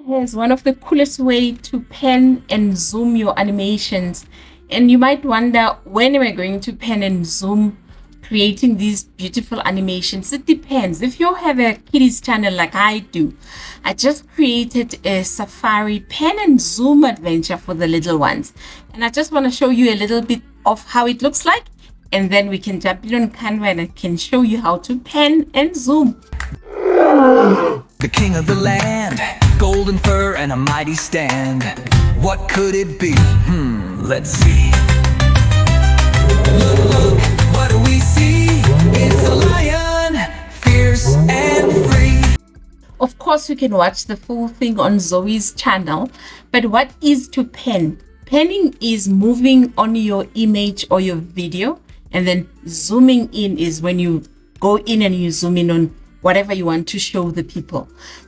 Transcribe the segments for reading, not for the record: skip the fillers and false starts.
has one of the coolest way to pen and zoom your animations. And you might wonder, when am I going to pen and zoom creating these beautiful animations? It depends. If you have a kiddies channel like I do, I just created a safari pen and zoom adventure for the little ones. And I just want to show you a little bit of how it looks like. And then we can jump in on Canva and I can show you how to pen and zoom. The king of the land, golden fur and a mighty stand. What could it be? Let's see. Look, what do we see? It's a lion, fierce and free. Of course, you can watch the full thing on Zoey's channel. But what is to pen? Penning is moving on your image or your video, and then zooming in is when you go in and you zoom in on whatever you want to show the people.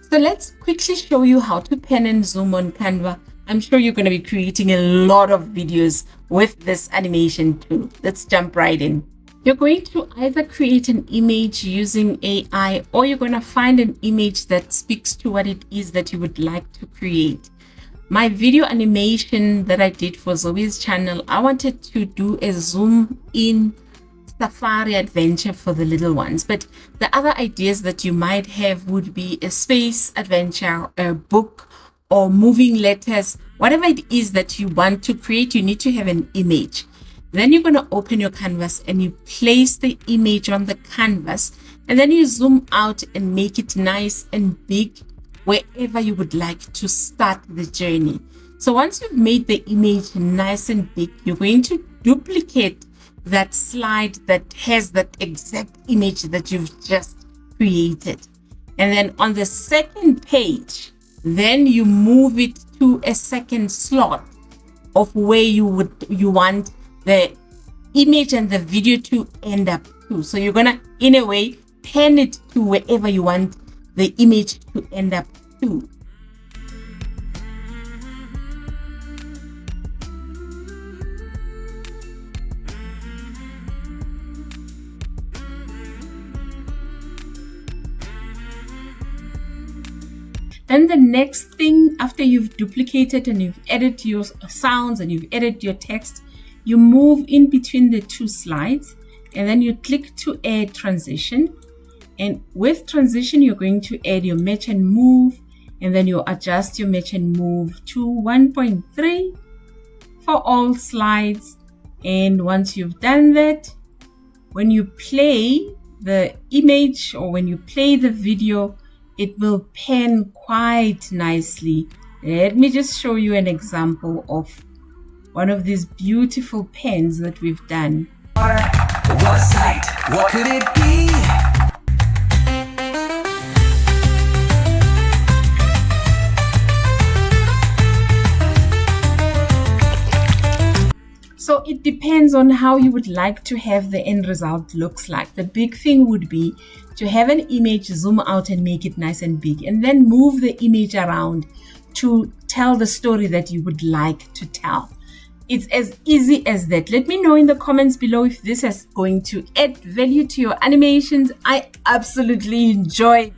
So let's quickly show you how to pen and zoom on Canva. I'm sure you're going to be creating a lot of videos with this animation too. Let's jump right in. You're going to either create an image using AI, or you're going to find an image that speaks to what it is that you would like to create. My video animation that I did for Zoey's channel, I wanted to do a zoom in safari adventure for the little ones. But the other ideas that you might have would be a space adventure, a book, or moving letters. Whatever it is that you want to create, you need to have an image. Then you're going to open your canvas and you place the image on the canvas, and then you zoom out and make it nice and big wherever you would like to start the journey. So once you've made the image nice and big, you're going to duplicate that slide that has that exact image that you've just created. And then on the second page, then you move it to a second slot of where you want the image and the video to end up to. So you're gonna, in a way, pen it to wherever you want the image to end up to. Then the next thing, after you've duplicated and you've added your sounds and you've added your text, you move in between the two slides and then you click to add transition. And with transition, you're going to add your match and move, and then you adjust your match and move to 1.3 for all slides. And once you've done that, when you play the image or when you play the video, it will pen quite nicely. Let me just show you an example of one of these beautiful pens that we've done. What a sight, what could it be? So it depends on how you would like to have the end result looks like. The big thing would be to have an image, zoom out and make it nice and big, and then move the image around to tell the story that you would like to tell. It's as easy as that. Let me know in the comments below if this is going to add value to your animations. I absolutely enjoyed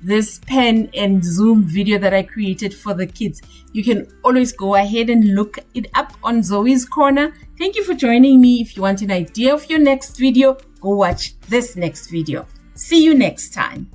this pen and zoom video that I created for the kids. You can always go ahead and look it up on Zoey's Corner. Thank you for joining me. If you want an idea of your next video, go watch this next video. See you next time.